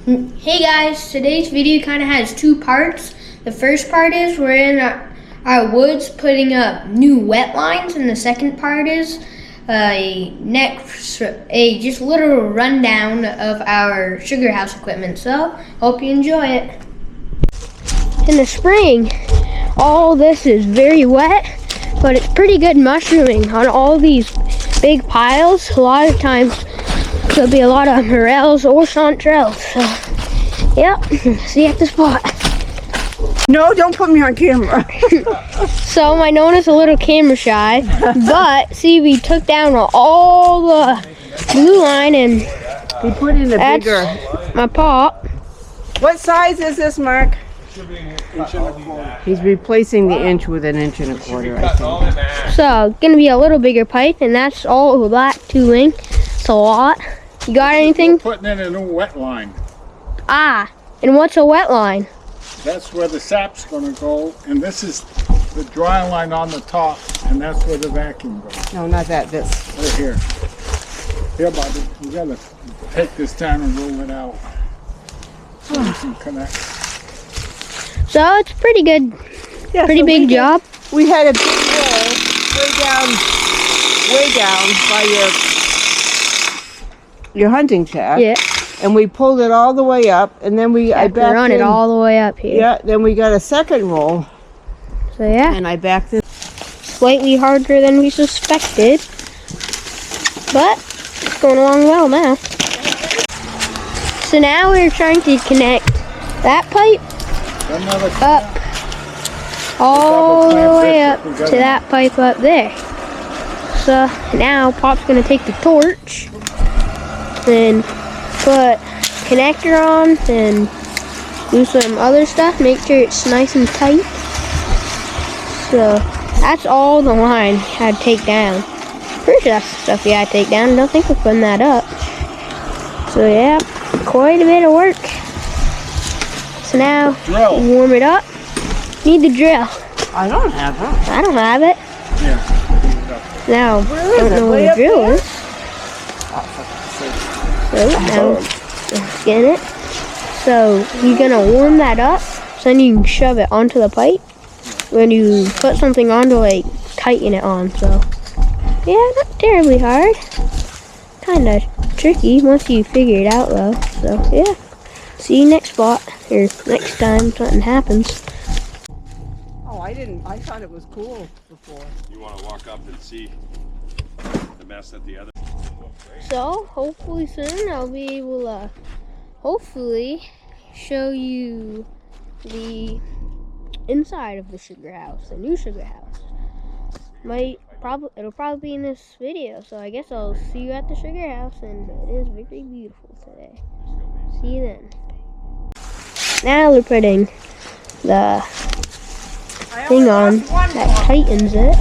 Hey guys, today's video kind of has two parts. The first part is we're in our woods putting up new wet lines, and the second part is a just literal rundown of our Sugarhouse equipment. So, hope you enjoy it. In the spring, all this is very wet, but it's pretty good mushrooming on all these big piles. A lot of times there'll be a lot of morels or chanterelles. So, yep, see you at the spot. No, don't put me on camera. So my Nona's a little camera shy, but see, we took down all the blue line and we put in a bigger. My pot. What size is this, Mark? He's replacing the inch with an 1.25 inches, I think. So gonna be a little bigger pipe, and that's all the black tooling. It's a lot. You got anything? We're putting in a new wet line. Ah, and what's a wet line? That's where the sap's going to go, and this is the dry line on the top, and that's where the vacuum goes. No, not that. This. Right here. Here, buddy. We got to take this down and roll it out so we can connect. So it's pretty good. Yeah, pretty so big job. We had a big roll way down by your hunting shack. Yeah. And we pulled it all the way up, and then I backed run it all the way up here. Yeah, then we got a second roll. So yeah. And I backed it. Slightly harder than we suspected, but it's going along well now. So now we're trying to connect that pipe up all the way up to that pipe up there. So now Pop's gonna take the torch and put connector on and do some other stuff, make sure it's nice and tight. So that's all the line we had to take down. Pretty sure that's the stuff we had to take down. I don't think we're putting that up. So yeah, quite a bit of work. So now warm it up. Need the drill. I don't have it. I don't have it. Yeah. Now I don't know where the drill is. So now let's get it. So you're gonna warm that up, so then you can shove it onto the pipe when you put something on to like tighten it on. So yeah, not terribly hard. Kinda tricky once you figure it out though. So yeah. See you next spot, or next time something happens. Oh, I thought it was cool before. You want to walk up and see the mess at the other? So hopefully soon I'll be able to hopefully show you the inside of the Sugarhouse, the new Sugarhouse. It'll probably be in this video, so I guess I'll see you at the Sugarhouse, and it is very beautiful today. See you then. Now we're putting the thing on that tightens it.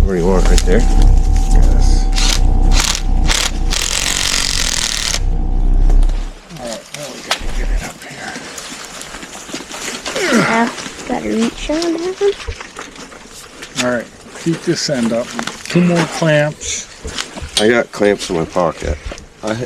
Where do you want? Right there? Yes. Alright, now we got to get it up here. Now, gotta reach on down. Alright, keep this end up. 2 more clamps. I got clamps in my pocket.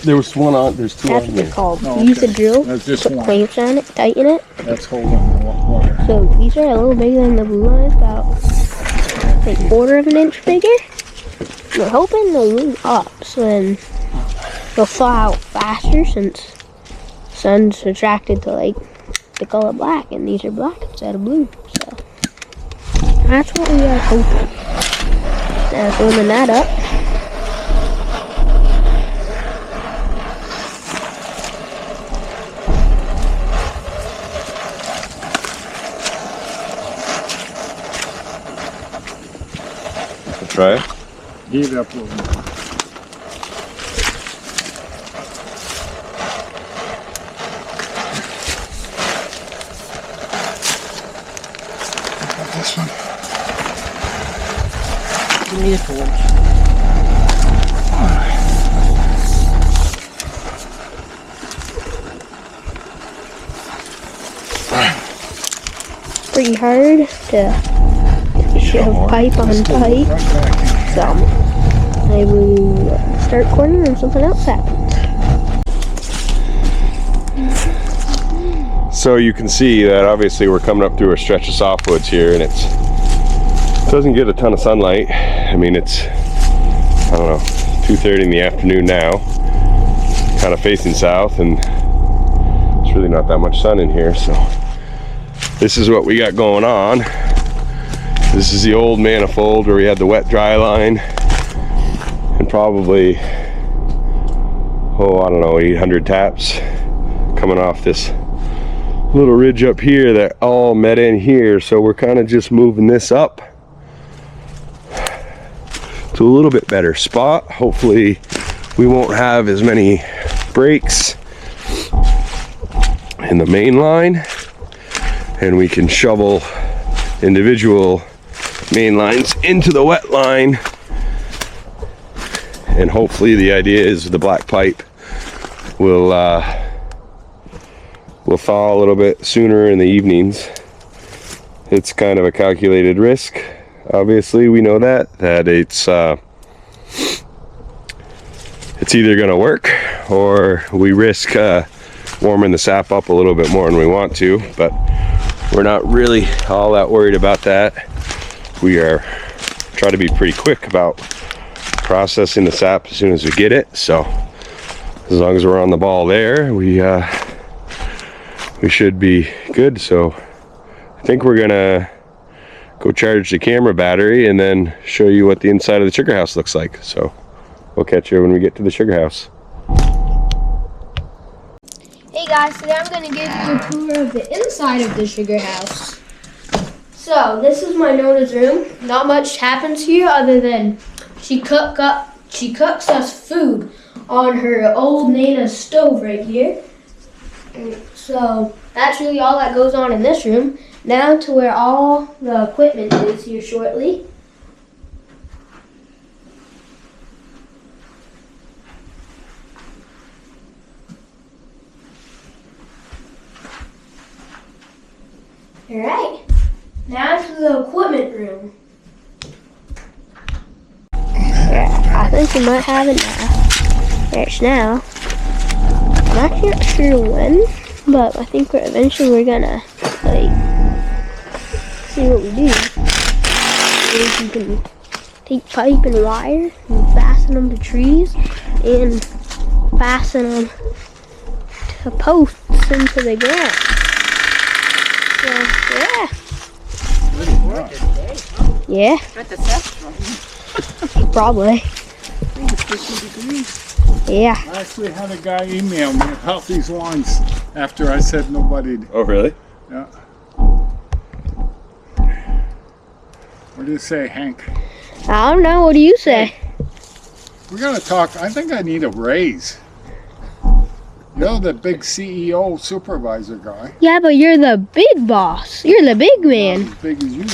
There was one on. There's 2 That's on what there. they're called. Oh, Use the okay. drill, That's just put one. clamps on it, tighten it. That's holding the wire. So these are a little bigger than the blue lines, about like 1/4 inch bigger. We're hoping they'll move up, so then they'll thaw out faster since the sun's attracted to like the color black, and these are black instead of blue. So that's what we are hoping. Now warming that up. Try it. Heat it up a little more. This one. You need a torch. Pretty hard to shove pipe on pipe. So I will start recording and something else happens. So you can see that obviously we're coming up through a stretch of softwoods here, and it doesn't get a ton of sunlight. I mean, it's, I don't know, 2:30 in the afternoon now, kind of facing south, and there's really not that much sun in here. So this is what we got going on. This is the old manifold where we had the wet dry line, and probably, oh, I don't know, 800 taps coming off this little ridge up here that all met in here. So we're kind of just moving this up to a little bit better spot. Hopefully we won't have as many breaks in the main line, and we can shovel individual main lines into the wet line. And hopefully the idea is the black pipe will thaw a little bit sooner in the evenings. It's kind of a calculated risk. Obviously, we know that it's either going to work, or we risk warming the sap up a little bit more than we want to. But we're not really all that worried about that. We are trying to be pretty quick about processing the sap as soon as we get it. So as long as we're on the ball there, we should be good. So I think we're gonna go charge the camera battery and then show you what the inside of the sugar house looks like. So we'll catch you when we get to the sugar house. Hey guys, today I'm going to give you a tour of the inside of the sugar house. So this is my Nona's room. Not much happens here other than she cooks us food on her old Nana stove right here. So that's really all that goes on in this room. Now to where all the equipment is here shortly. Alright, now to the equipment room. Yeah, I think we might have it now. There's now. I'm actually not sure when, but I think we're gonna see what we do. Is you can take pipe and wire and fasten them to trees and fasten them to posts into the ground. So, yeah. Yeah. Probably. Yeah. I actually had a guy email me about these lines after I said nobody. Oh, really? Yeah. What do you say, Hank? I don't know. What do you say? We're gonna talk. I think I need a raise. You're the big CEO supervisor guy. Yeah, but you're the big boss. You're the big man. Not as big as you.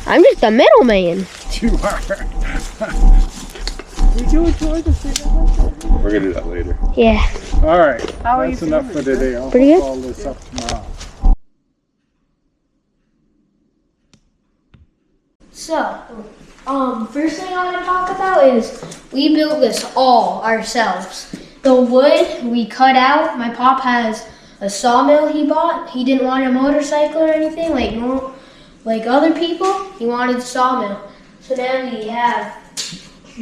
I'm just the middleman. You are. We do a tour of the sugar house? We're gonna do that later. Yeah. All right. How are That's you enough feeling? for today. I'll Pretty good? all this up tomorrow. So, first thing I want to talk about is we built this all ourselves. The wood we cut out. My pop has a sawmill he bought. He didn't want a motorcycle or anything like other people. He wanted a sawmill. So now we have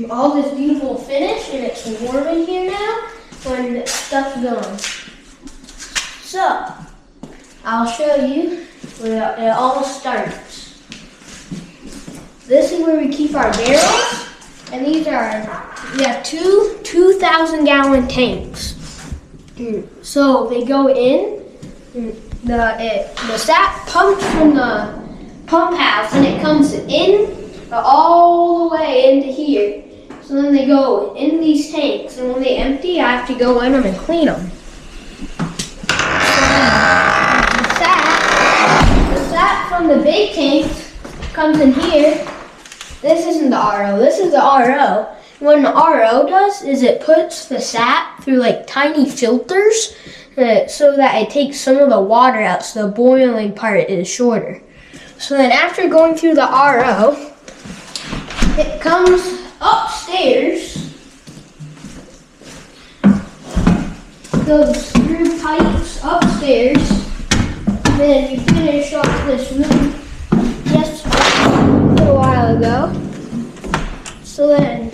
all this beautiful finish, and it's warm in here now when stuff's going. So, I'll show you where it all starts. This is where we keep our barrels, and we have two 2,000-gallon tanks. So they go in, the sap pumps from the pump house, and it comes in all the way into here. So then they go in these tanks, and when they empty, I have to go in them and clean them. The sap from the big tanks comes in here. This isn't the RO, this is the RO. What an RO does is it puts the sap through like tiny filters so that it takes some of the water out, so the boiling part is shorter. So then after going through the RO, it comes upstairs, those through pipes upstairs, Then we finished off this room yesterday, a while ago. So then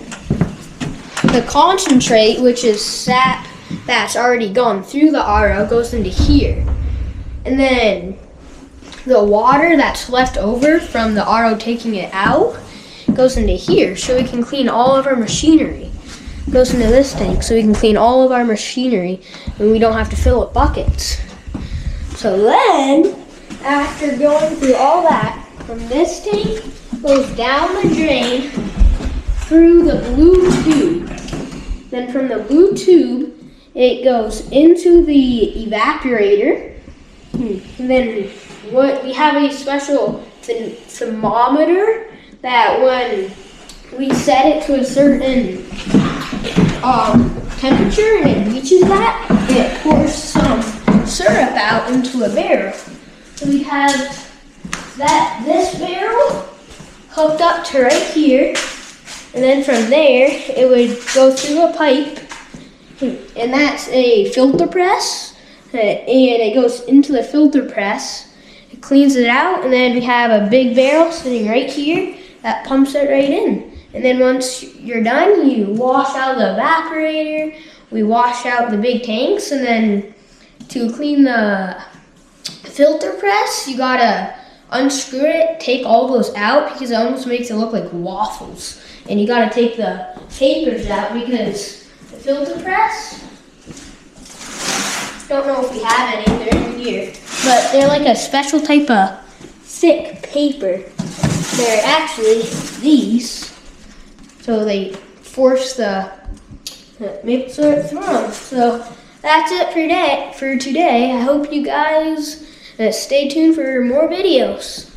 the concentrate, which is sap that's already gone through the RO, goes into here. And then the water that's left over from the RO taking it out goes into here, so we can clean all of our machinery. Goes into this tank, so we can clean all of our machinery and we don't have to fill up buckets. So then, after going through all that, from this tank goes down the drain through the blue tube. Then from the blue tube, it goes into the evaporator. And then we have a special thermometer that when we set it to a certain temperature and it reaches that, it pours some syrup out into a barrel. So we have this barrel hooked up to right here, and then from there it would go through a pipe, and that's a filter press, and it goes into the filter press. It cleans it out, and then we have a big barrel sitting right here that pumps it right in. And then once you're done, you wash out the evaporator, we wash out the big tanks, and then to clean the filter press, you gotta unscrew it, take all those out because it almost makes it look like waffles. And you gotta take the papers out because the filter press, don't know if we have any, they're in here, but they're like a special type of thick paper. They're actually these. So they force the maple syrup through them. So that's it for today. I hope you guys stay tuned for more videos.